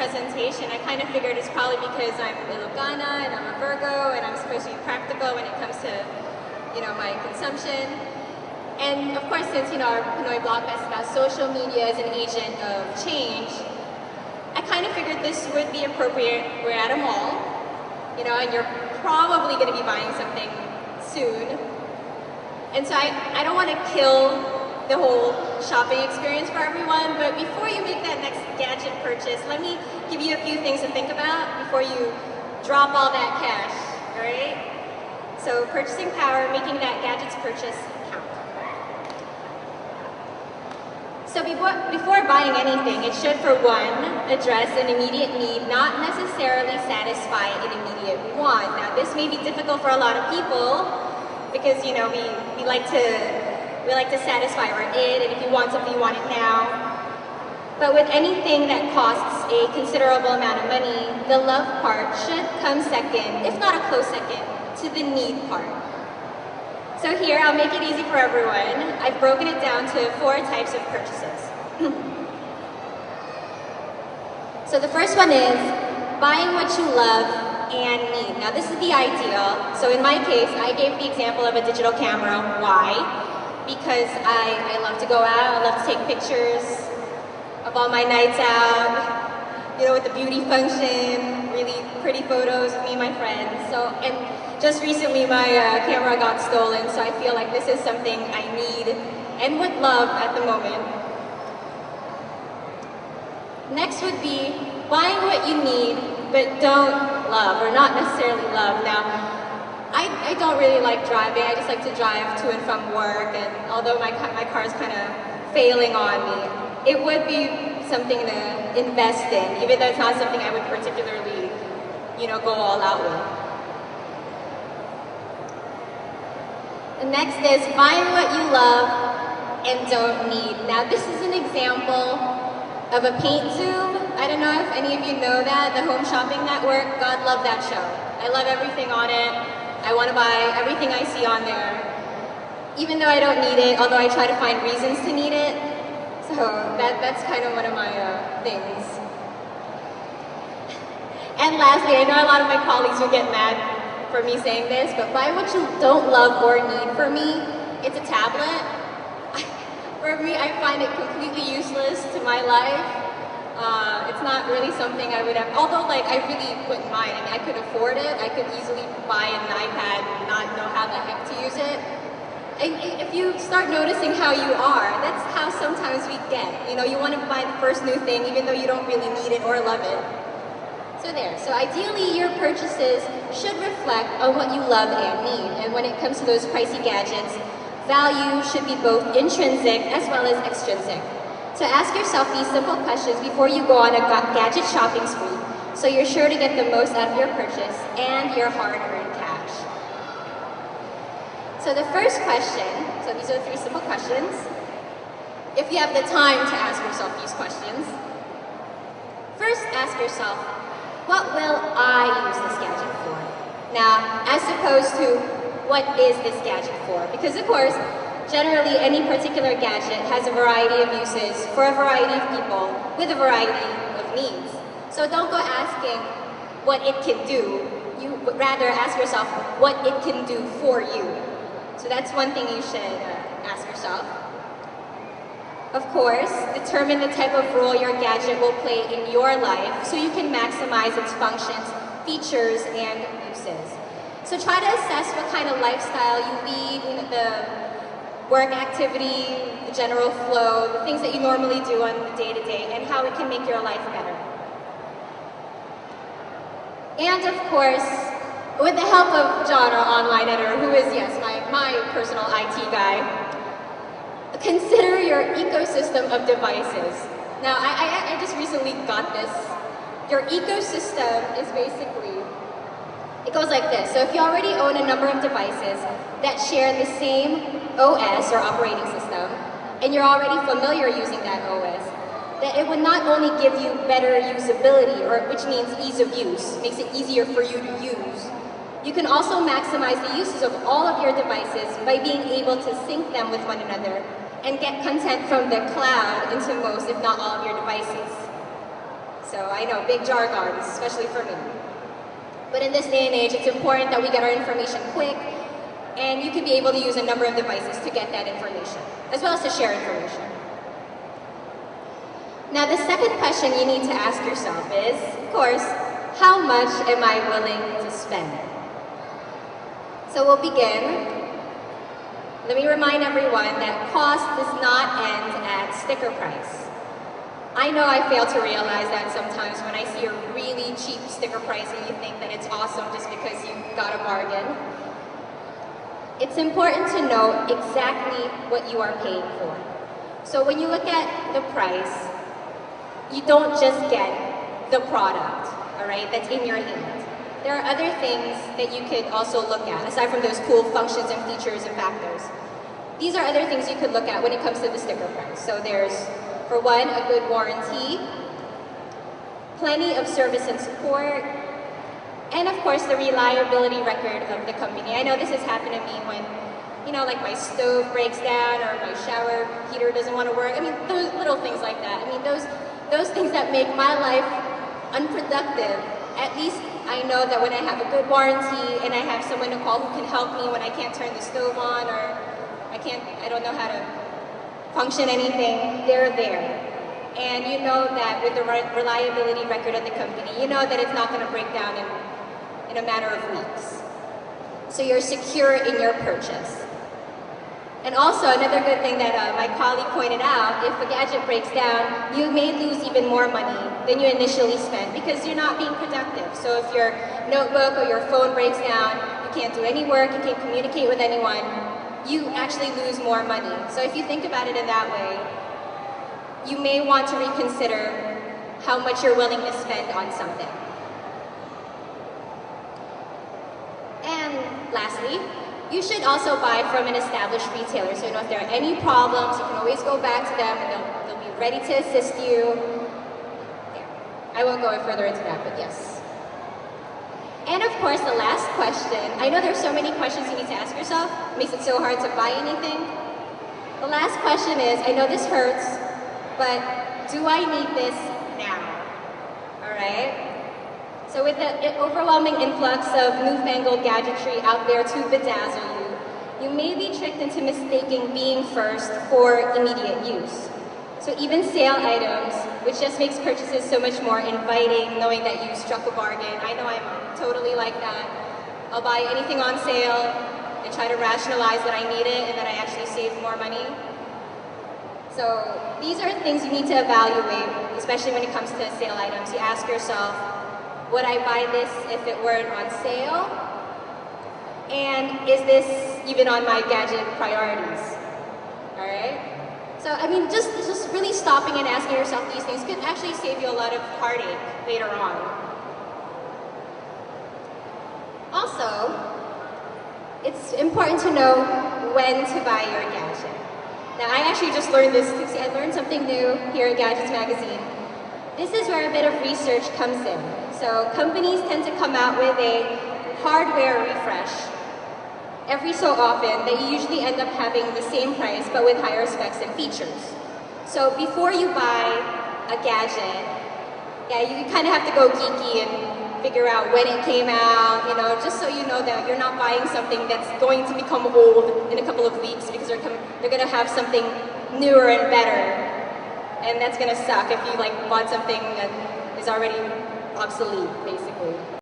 presentation, I kind of figured it's probably because I'm Ilocana and I'm a Virgo and I'm supposed to be practical when it comes to, my consumption. And of course, since, our Pinoy blog fest is about social media as an agent of change, I kind of figured this would be appropriate. We're at a mall, and you're probably going to be buying something soon. And so I don't want to kill the whole shopping experience for everyone, but before you make that next gadget purchase, let me give you a few things to think about before you drop all that cash, all right? So purchasing power, making that gadget's purchase count. So before buying anything, it should, for one, address an immediate need, not necessarily satisfy an immediate want. Now, this may be difficult for a lot of people because, we like to satisfy our id, and if you want something, you want it now. But with anything that costs a considerable amount of money, the love part should come second, if not a close second, to the need part. So here, I'll make it easy for everyone. I've broken it down to 4 types of purchases. So the first one is buying what you love and need. Now this is the ideal. So in my case, I gave the example of a digital camera. Why? Because I love to go out, I love to take pictures of all my nights out, with the beauty function, really pretty photos of me and my friends. And just recently my camera got stolen, so I feel like this is something I need and would love at the moment. Next would be buying what you need but don't love, or not necessarily love. Now, I don't really like driving. I just like to drive to and from work, and although my car is kind of failing on me, it would be something to invest in, even though it's not something I would particularly, go all out with. The next is buying what you love and don't need. Now this is an example of a paint zoom. I don't know if any of you know that, the Home Shopping Network. God love that show. I love everything on it. I want to buy everything I see on there, even though I don't need it, although I try to find reasons to need it. So that's kind of one of my things. And lastly, I know a lot of my colleagues will get mad for me saying this, but buy what you don't love or need. For me, it's a tablet. For me, I find it completely useless to my life. It's not really something I would have, although I really wouldn't mind. I mean, I could afford it. I could easily buy an iPad and not know how the heck to use it. And if you start noticing how you are, that's how sometimes we get. You want to buy the first new thing even though you don't really need it or love it. So there. So ideally, your purchases should reflect on what you love and need. And when it comes to those pricey gadgets, value should be both intrinsic as well as extrinsic. So ask yourself these simple questions before you go on a gadget shopping spree, so you're sure to get the most out of your purchase and your hard-earned cash. So the first question, so these are the 3 simple questions. If you have the time to ask yourself these questions, first ask yourself, what will I use this gadget for? Now, as opposed to, what is this gadget for? Because of course, generally any particular gadget has a variety of uses for a variety of people with a variety of needs. So don't go asking what it can do. You would rather ask yourself what it can do for you. So that's one thing you should ask yourself. Of course, determine the type of role your gadget will play in your life so you can maximize its functions, features, and uses. So try to assess what kind of lifestyle you lead, the work activity, the general flow, the things that you normally do on the day-to-day, and how it can make your life better. And of course, with the help of John, our online editor, who is, yes, my personal IT guy, consider your ecosystem of devices. Now, I just recently got this. Your ecosystem is basically, it goes like this. So if you already own a number of devices that share the same OS or operating system, and you're already familiar using that OS, that it would not only give you better usability, or which means ease of use, makes it easier for you to use, you can also maximize the uses of all of your devices by being able to sync them with one another and get content from the cloud into most, if not all, of your devices. So I know, big jargons, especially for me. But in this day and age, it's important that we get our information quick, and you can be able to use a number of devices to get that information, as well as to share information. Now, the second question you need to ask yourself is, of course, how much am I willing to spend? So we'll begin. Let me remind everyone that cost does not end at sticker price. I know I fail to realize that sometimes when I see a really cheap sticker price and you think that it's awesome just because you got a bargain. It's important to know exactly what you are paying for. So when you look at the price, you don't just get the product, all right, that's in your hand. There are other things that you could also look at, aside from those cool functions and features and factors. These are other things you could look at when it comes to the sticker price. So there's, for one, a good warranty, plenty of service and support, and of course the reliability record of the company. I know this has happened to me when, you know, like my stove breaks down or my shower heater doesn't want to work. I mean, those little things like that. I mean, those things that make my life unproductive. At least I know that when I have a good warranty and I have someone to call who can help me when I can't turn the stove on or I don't know how to function anything, they're there. And you know that with the reliability record of the company, you know that it's not going to break down in a matter of weeks. So you're secure in your purchase. And also, another good thing that my colleague pointed out, if a gadget breaks down, you may lose even more money than you initially spent because you're not being productive. So if your notebook or your phone breaks down, you can't do any work, you can't communicate with anyone, you actually lose more money. So if you think about it in that way, you may want to reconsider how much you're willing to spend on something. And lastly, you should also buy from an established retailer. So you know, if there are any problems, you can always go back to them and they'll be ready to assist you. Yeah. I won't go further into that, but yes. And of course, the last question, I know there's so many questions you need to ask yourself, it makes it so hard to buy anything. The last question is, I know this hurts, but do I need this now? All right? So with the overwhelming influx of newfangled gadgetry out there to bedazzle you, you may be tricked into mistaking being first for immediate use. So even sale items, which just makes purchases so much more inviting, knowing that you struck a bargain. I know I'm totally like that. I'll buy anything on sale and try to rationalize that I need it and that I actually saved more money. So these are things you need to evaluate, especially when it comes to sale items. You ask yourself, would I buy this if it weren't on sale? And is this even on my gadget priorities? All right? So, I mean, just really stopping and asking yourself these things could actually save you a lot of heartache later on. Also, it's important to know when to buy your gadget. Now, I actually just learned this. See, I learned something new here at Gadgets Magazine. This is where a bit of research comes in. So, companies tend to come out with a hardware refresh every so often that you usually end up having the same price but with higher specs and features. So before you buy a gadget, yeah, you kind of have to go geeky and figure out when it came out, you know, just so you know that you're not buying something that's going to become old in a couple of weeks because they're going to have something newer and better. And that's going to suck if you like bought something that is already obsolete, basically.